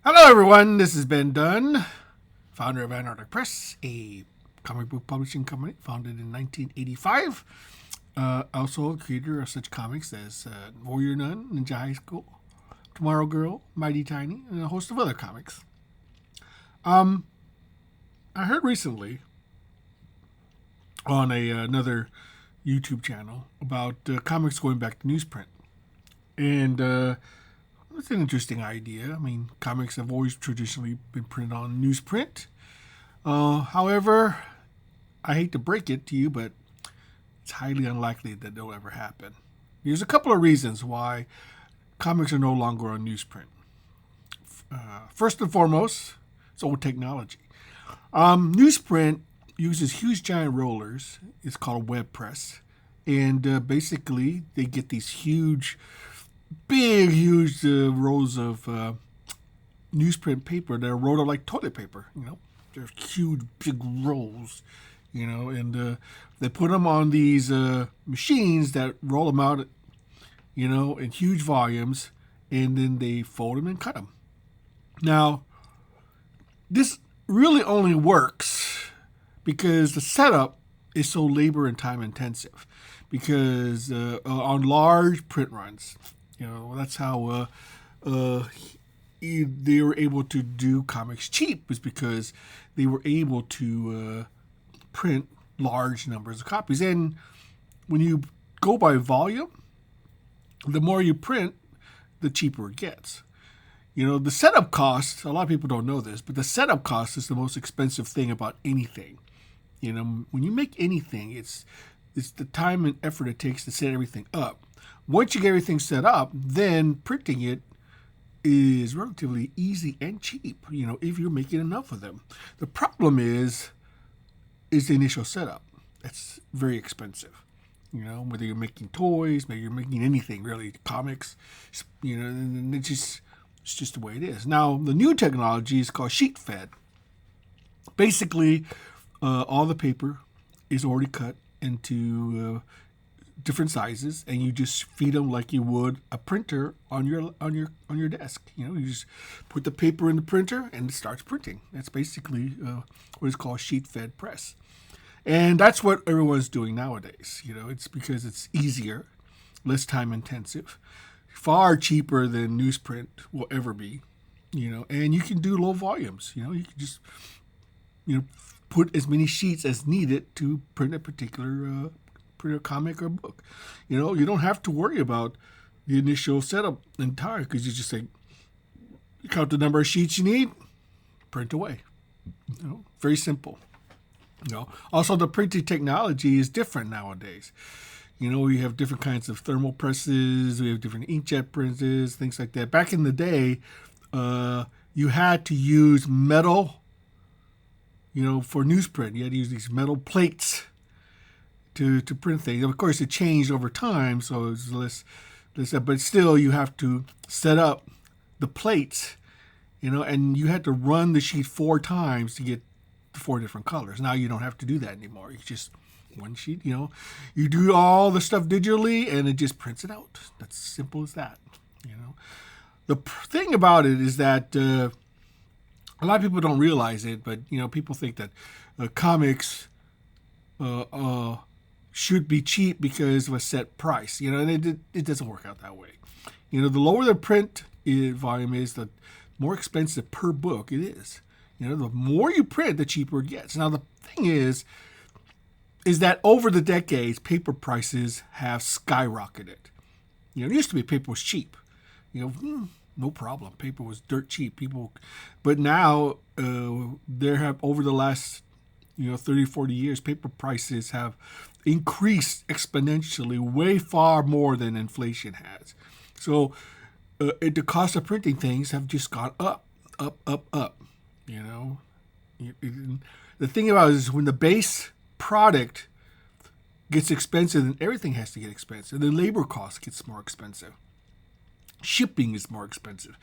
Hello, everyone. This is Ben Dunn, founder of Antarctic Press, a comic book publishing company founded in 1985. Also, creator of such comics as Warrior Nun, Ninja High School, Tomorrow Girl, Mighty Tiny, and a host of other comics. I heard recently on another YouTube channel about comics going back to newsprint, and it's an interesting idea. I mean, comics have always traditionally been printed on newsprint. However, I hate to break it to you, but it's highly unlikely that it'll ever happen. There's a couple of reasons why comics are no longer on newsprint. First and foremost, it's old technology. Newsprint uses huge giant rollers. It's called a web press. And basically, they get these huge rolls of newsprint paper that are rolled up like toilet paper. They're huge, big rolls. And they put them on these machines that roll them out, in huge volumes, and then they fold them and cut them. Now, this really only works because the setup is so labor and time intensive. Because on large print runs, that's how they were able to do comics cheap, is because they were able to print large numbers of copies. And when you go by volume, the more you print, the cheaper it gets. The setup cost, a lot of people don't know this, but the setup cost is the most expensive thing about anything. When you make anything, it's the time and effort it takes to set everything up. Once you get everything set up, then printing it is relatively easy and cheap, if you're making enough of them. The problem is the initial setup. That's very expensive. Whether you're making toys, maybe you're making anything really, comics, and it's just the way it is. Now, the new technology is called sheet fed. Basically, all the paper is already cut into different sizes, and you just feed them like you would a printer on your desk. You just put the paper in the printer and it starts printing. That's basically what is called sheet fed press, and that's what everyone's doing nowadays. It's because it's easier, less time intensive, far cheaper than newsprint will ever be. And you can do low volumes. You can just put as many sheets as needed to print a particular comic or book. You don't have to worry about the initial setup and time, because you just say, you count the number of sheets you need, print away. Very simple. Also, the printing technology is different nowadays. We have different kinds of thermal presses, we have different inkjet presses, things like that. Back in the day, you had to use metal. For newsprint, you had to use these metal plates to print things. Of course, it changed over time, so it's less, but still, you have to set up the plates, and you had to run the sheet 4 times to get the 4 different colors. Now you don't have to do that anymore. It's just one sheet. You do all the stuff digitally, and it just prints it out. That's simple as that. The thing about it is that a lot of people don't realize it, but people think that comics should be cheap because of a set price. And it doesn't work out that way. The lower the print volume is, the more expensive per book it is. The more you print, the cheaper it gets. Now, the thing is that over the decades, paper prices have skyrocketed. It used to be paper was cheap. No problem. Paper was dirt cheap. But now there have, over the last 30, 40 years, paper prices have increased exponentially, way far more than inflation has. So the cost of printing things have just gone up. The thing about it is, when the base product gets expensive, then everything has to get expensive. The labor cost gets more expensive. Shipping is more expensive.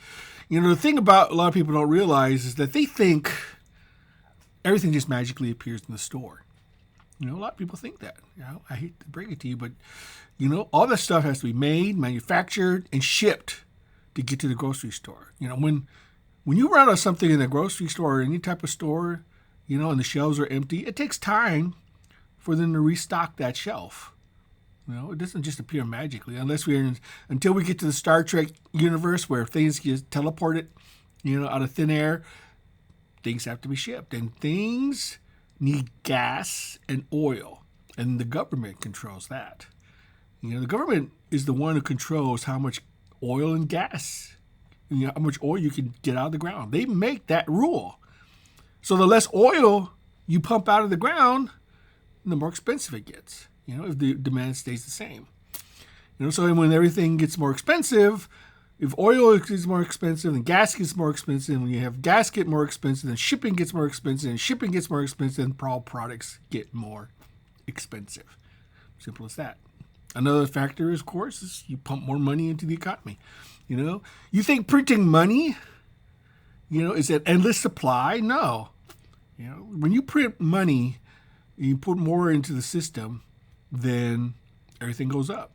The thing about a lot of people don't realize is that they think everything just magically appears in the store. A lot of people think that. I hate to break it to you, but all that stuff has to be made, manufactured, and shipped to get to the grocery store. When when you run out of something in a grocery store or any type of store, and the shelves are empty, it takes time for them to restock that shelf. It doesn't just appear magically until we get to the Star Trek universe where things get teleported, out of thin air. Things have to be shipped, and things need gas and oil, and the government controls that. The government is the one who controls how much oil and gas, how much oil you can get out of the ground. They make that rule. So the less oil you pump out of the ground, the more expensive it gets, if the demand stays the same. So when everything gets more expensive, if oil is more expensive and gas gets more expensive, when you have gas get more expensive, then shipping gets more expensive, and shipping gets more expensive, and all products get more expensive. Simple as that. Another factor, of course, is you pump more money into the economy. You think printing money, is an endless supply? No. When you print money, you put more into the system, then everything goes up.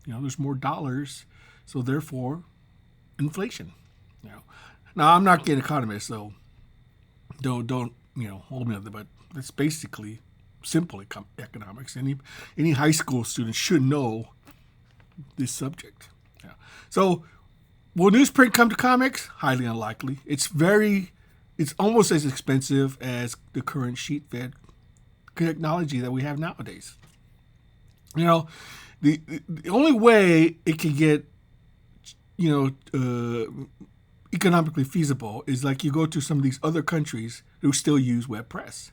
There's more dollars, so therefore, inflation. Now I'm not an economist, so don't hold me up there, but that's basically simple economics. Any high school student should know this subject. So, will newsprint come to comics? Highly unlikely. It's almost as expensive as the current sheet fed technology that we have nowadays. The only way it can get economically feasible is like you go to some of these other countries who still use web press.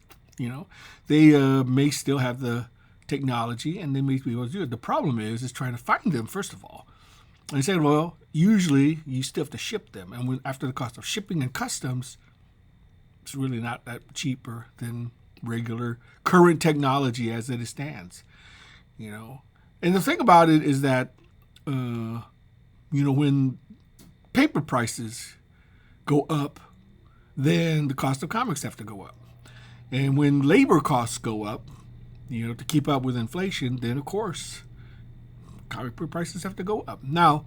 They may still have the technology and they may be able to do it. The problem is trying to find them, first of all. And they said, well, usually you still have to ship them. And after the cost of shipping and customs, it's really not that cheaper than regular current technology as it stands. And the thing about it is that, when paper prices go up, then the cost of comics have to go up. And when labor costs go up, to keep up with inflation, then of course, comic book prices have to go up. Now,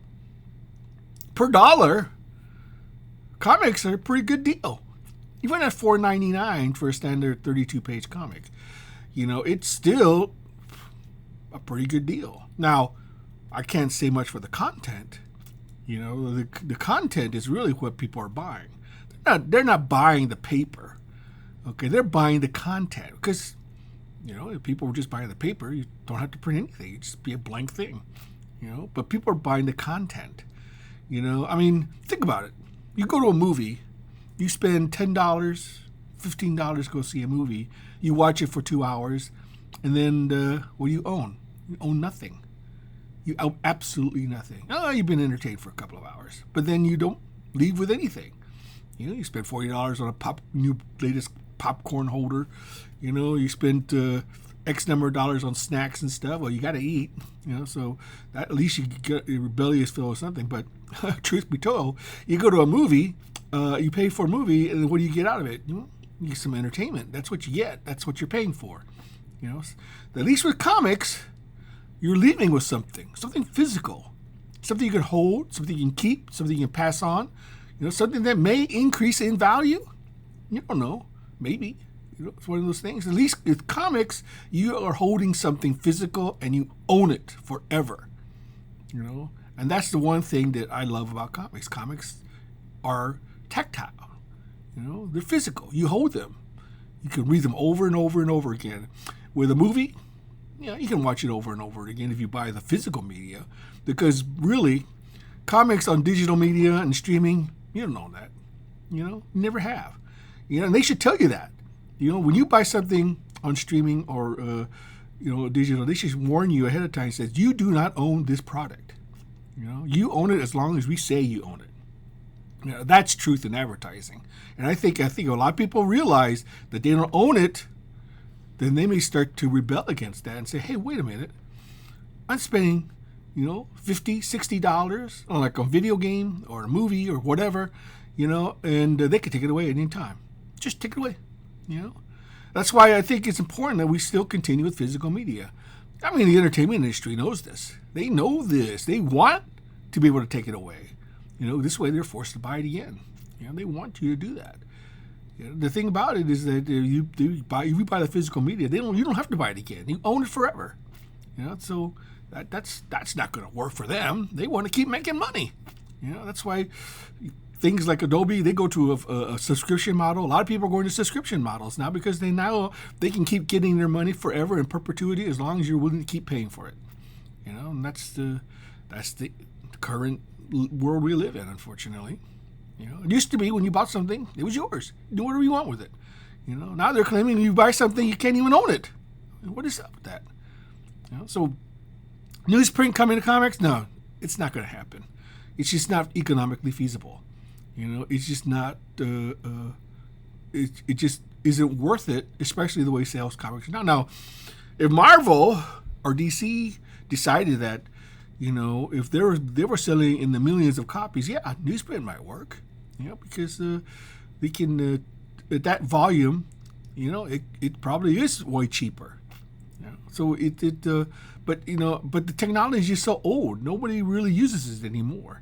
per dollar, comics are a pretty good deal. Even at $4.99 for a standard 32-page comic, it's still a pretty good deal. Now, I can't say much for the content. The content is really what people are buying. They're not buying the paper. Okay, they're buying the content because, if people were just buying the paper, you don't have to print anything. It just be a blank thing, But people are buying the content. Think about it. You go to a movie, you spend $10, $15 to go see a movie. You watch it for 2 hours, and then what do you own? You own nothing. You own absolutely nothing. Oh, you've been entertained for a couple of hours, but then you don't leave with anything. You spend $40 on a new latest popcorn holder. You spent X number of dollars on snacks and stuff. Well, you got to eat. So that, at least you get a rebellious feel or something. But truth be told, you go to a movie, you pay for a movie, and what do you get out of it? You get some entertainment. That's what you get. That's what you're paying for. At least with comics, you're leaving with something physical, something you can hold, something you can keep, something you can pass on, something that may increase in value. You don't know, maybe. It's one of those things. At least with comics, you are holding something physical and you own it forever. And that's the one thing that I love about comics. Comics are tactile. They're physical. You hold them. You can read them over and over and over again. With a movie, you can watch it over and over again if you buy the physical media, because really, comics on digital media and streaming, you don't know that. You never have. And they should tell you that. When you buy something on streaming or digital, they should warn you ahead of time. Says you do not own this product. You own it as long as we say you own it. That's truth in advertising. And I think a lot of people realize that they don't own it. Then they may start to rebel against that and say, hey, wait a minute. I'm spending, $50, $60 on like a video game or a movie or whatever, and they could take it away at any time. Just take it away, That's why I think it's important that we still continue with physical media. The entertainment industry knows this. They know this. They want to be able to take it away. This way they're forced to buy it again. They want you to do that. The thing about it is that if you buy the physical media, you don't have to buy it again. You own it forever. So that's not going to work for them. They want to keep making money. That's why things like Adobe, they go to a subscription model. A lot of people are going to subscription models now because they can keep getting their money forever in perpetuity as long as you're willing to keep paying for it. And that's the current world we live in, unfortunately. It used to be when you bought something, it was yours. Do whatever you want with it. Now they're claiming you buy something, you can't even own it. What is up with that? So newsprint coming to comics? No, it's not going to happen. It's just not economically feasible. It's just not. It just isn't worth it, especially the way sales comics are now. Now, if Marvel or DC decided that, if they were selling in the millions of copies, yeah, newsprint might work. Because they can at that volume, it probably is way cheaper. So but the technology is so old, nobody really uses it anymore.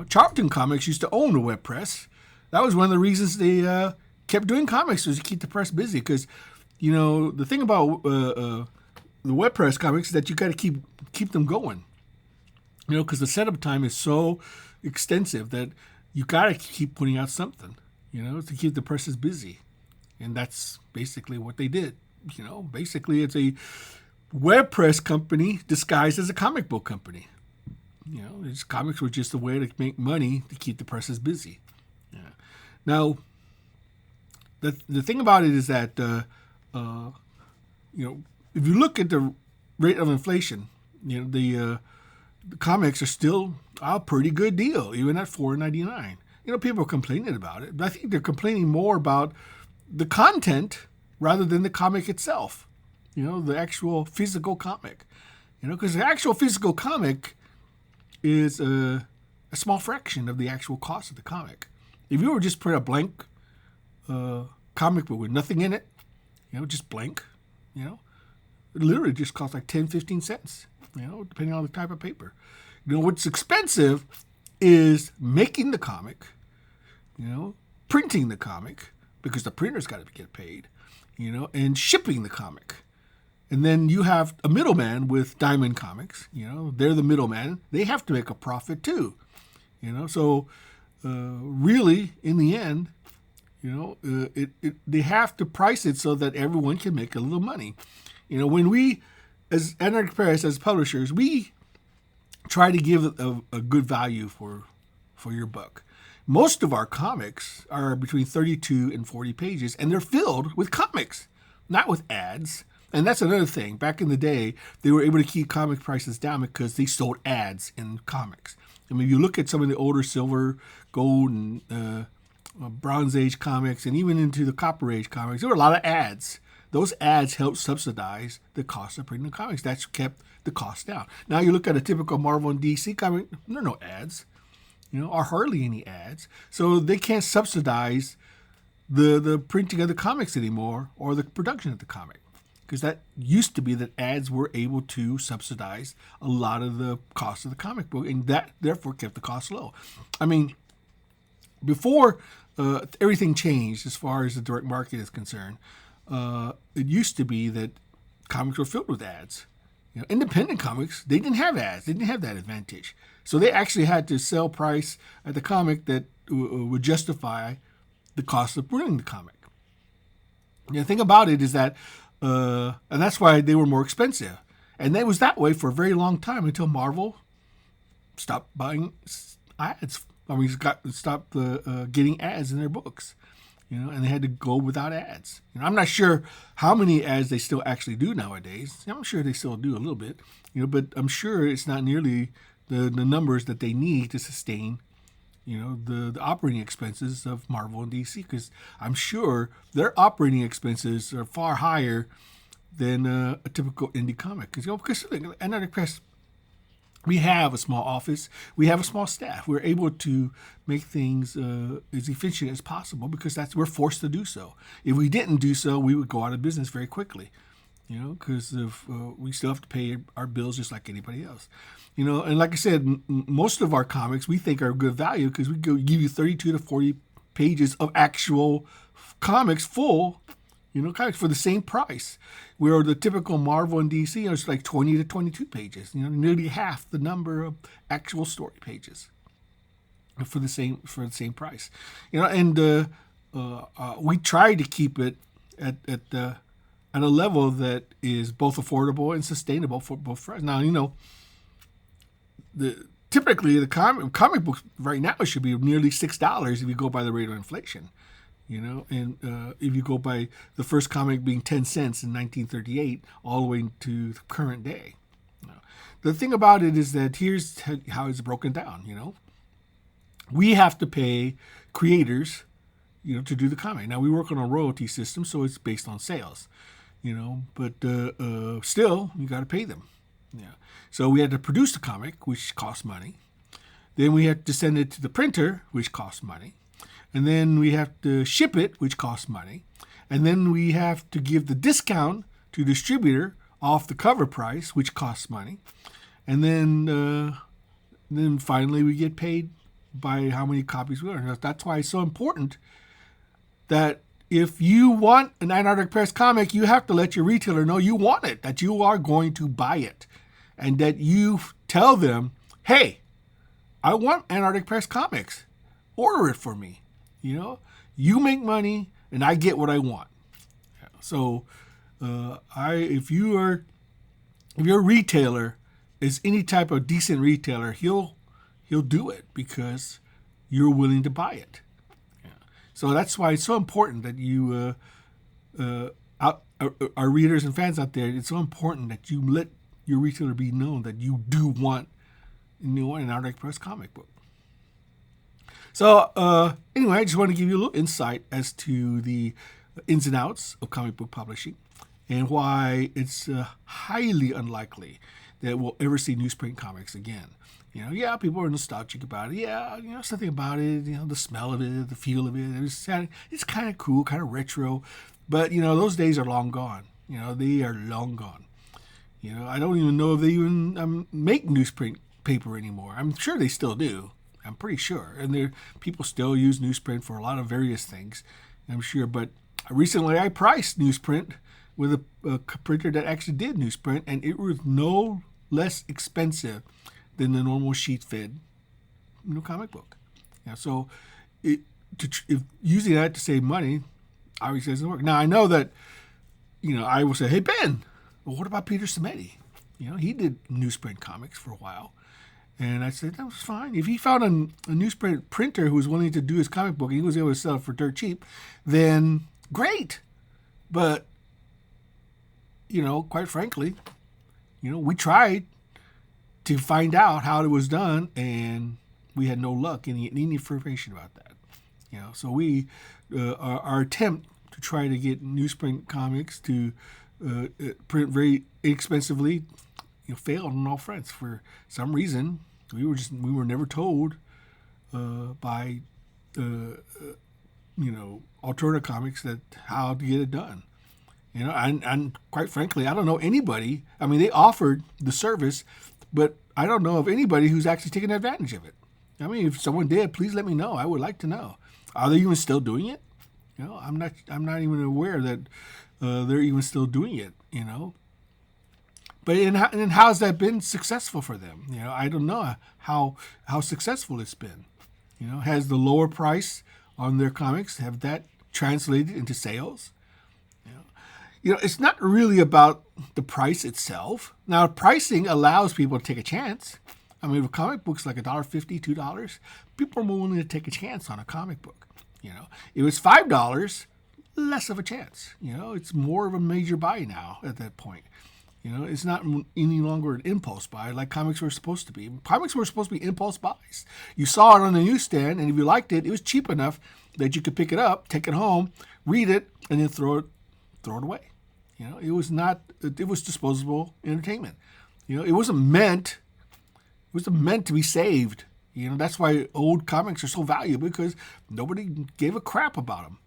Charlton Comics used to own a web press. That was one of the reasons they kept doing comics, was to keep the press busy. Because the thing about the web press comics is that you got to keep them going. Because the setup time is so extensive that you got to keep putting out something, to keep the presses busy. And that's basically what they did. Basically it's a web press company disguised as a comic book company. These comics were just a way to make money to keep the presses busy. Yeah. Now, the thing about it is that, if you look at the rate of inflation, the comics are still a pretty good deal, even at $4.99. People are complaining about it, but I think they're complaining more about the content rather than the comic itself. The actual physical comic. Because the actual physical comic is a small fraction of the actual cost of the comic. If you were just put a blank comic book with nothing in it, just blank, it literally just costs like 10, 15 cents. Depending on the type of paper. What's expensive is making the comic, printing the comic, because the printer's got to get paid, and shipping the comic. And then you have a middleman with Diamond Comics, they're the middleman. They have to make a profit too, So really, in the end, they have to price it so that everyone can make a little money. When we, as Anarchic Press, as publishers, we try to give a good value for your book. Most of our comics are between 32 and 40 pages, and they're filled with comics, not with ads. And that's another thing. Back in the day, they were able to keep comic prices down because they sold ads in comics. If you look at some of the older silver, gold, and Bronze Age comics, and even into the Copper Age comics, there were a lot of ads. Those ads helped subsidize the cost of printing the comics. That's kept the cost down. Now you look at a typical Marvel and DC comic, there are no ads, or hardly any ads. So they can't subsidize the printing of the comics anymore or the production of the comic. Because that used to be that ads were able to subsidize a lot of the cost of the comic book, and that therefore kept the cost low. Before everything changed as far as the direct market is concerned, it used to be that comics were filled with ads. Independent comics, they didn't have ads. They didn't have that advantage. So they actually had to sell price at the comic that would justify the cost of printing the comic. The thing about it is that, and that's why they were more expensive. And it was that way for a very long time until Marvel stopped buying ads. Stopped getting ads in their books. And they had to go without ads. I'm not sure how many ads they still actually do nowadays. I'm sure they still do a little bit, but I'm sure it's not nearly the numbers that they need to sustain, the operating expenses of Marvel and DC, because I'm sure their operating expenses are far higher than a typical indie comic. Because Anarchic Press, we have a small office. We have a small staff. We're able to make things as efficient as possible because we're forced to do so. If we didn't do so, we would go out of business very quickly. because of we still have to pay our bills just like anybody else. And like I said, most of our comics we think are good value because we give you 32 to 40 pages of actual comics, full, comics for the same price. Where the typical Marvel and DC is like 20 to 22 pages, nearly half the number of actual story pages for the same price. And we try to keep it at a level that is both affordable and sustainable for both for us. Now, typically the comic books right now should be nearly $6 if you go by the rate of inflation. And if you go by the first comic being 10 cents in 1938 all the way to the current day. The thing about it is that here's how it's broken down. We have to pay creators, to do the comic. Now we work on a royalty system, so it's based on sales, but still you got to pay them. Yeah. So we had to produce the comic, which costs money. Then we had to send it to the printer, which costs money. And then we have to ship it, which costs money. And then we have to give the discount to the distributor off the cover price, which costs money. And then finally we get paid by how many copies we order. That's why it's so important that if you want an Antarctic Press comic, you have to let your retailer know you want it, that you are going to buy it. And that you tell them, hey, I want Antarctic Press comics. Order it for me. You make money and I get what I want. So, if your retailer is any type of decent retailer, he'll do it because you're willing to buy it. So that's why it's so important that you, our readers and fans out there, it's so important that you let your retailer be known that you do want an Antarctic Press comic book. So anyway, I just want to give you a little insight as to the ins and outs of comic book publishing and why it's highly unlikely that we'll ever see newsprint comics again. People are nostalgic about it. Yeah, something about it, the smell of it, the feel of it. It's kind of cool, kind of retro. But, those days are long gone. They are long gone. I don't even know if they even make newsprint paper anymore. I'm sure they still do. I'm pretty sure. And people still use newsprint for a lot of various things, I'm sure. But recently I priced newsprint with a printer that actually did newsprint, and it was no less expensive than the normal sheet fed comic book. So if using that to save money obviously doesn't work. Now I know that, I will say, hey Ben, well, what about Peter Simeti? He did newsprint comics for a while. And I said, that was fine. If he found a newsprint printer who was willing to do his comic book and he was able to sell it for dirt cheap, then great. But, quite frankly, we tried to find out how it was done, and we had no luck any information about that. So we, our attempt to try to get newsprint comics to print very inexpensively, failed on all fronts. For some reason, we were never told by alternative comics that how to get it done. And quite frankly, I don't know anybody. I mean, they offered the service, but I don't know of anybody who's actually taken advantage of it. I mean, if someone did, please let me know. I would like to know. Are they even still doing it? I'm not even aware that they're even still doing it. But and how has that been successful for them? I don't know how successful it's been. Has the lower price on their comics, have that translated into sales? It's not really about the price itself. Now, pricing allows people to take a chance. I mean, if a comic book's like $1.50, $2, people are more willing to take a chance on a comic book. If it's $5, less of a chance. It's more of a major buy now at that point. It's not any longer an impulse buy like comics were supposed to be. Comics were supposed to be impulse buys. You saw it on the newsstand, and if you liked it, it was cheap enough that you could pick it up, take it home, read it, and then throw it away. It was disposable entertainment. It wasn't meant to be saved. That's why old comics are so valuable, because nobody gave a crap about them.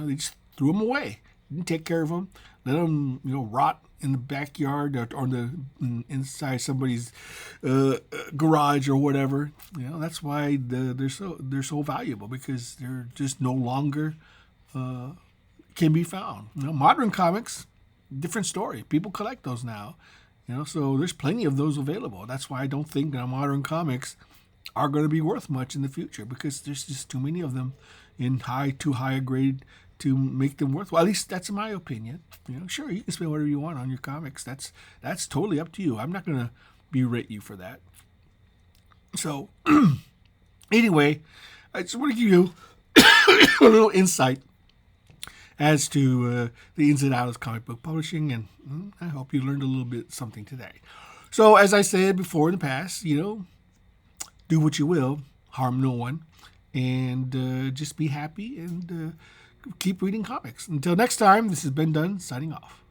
They just threw them away. didn't take care of them, let them rot in the backyard or inside somebody's garage or whatever. That's why they're so valuable, because they're just no longer can be found. Modern comics, different story. People collect those now. So there's plenty of those available. That's why I don't think modern comics are going to be worth much in the future, because there's just too many of them in too high a grade to make them worthwhile. At least that's my opinion. Sure, you can spend whatever you want on your comics. That's totally up to you. I'm not going to berate you for that. So anyway, I just want to give you a little insight as to the ins and outs of comic book publishing, and I hope you learned a little bit something today. So as I said before in the past, do what you will, harm no one, and just be happy and keep reading comics. Until next time, this has been Dunn, signing off.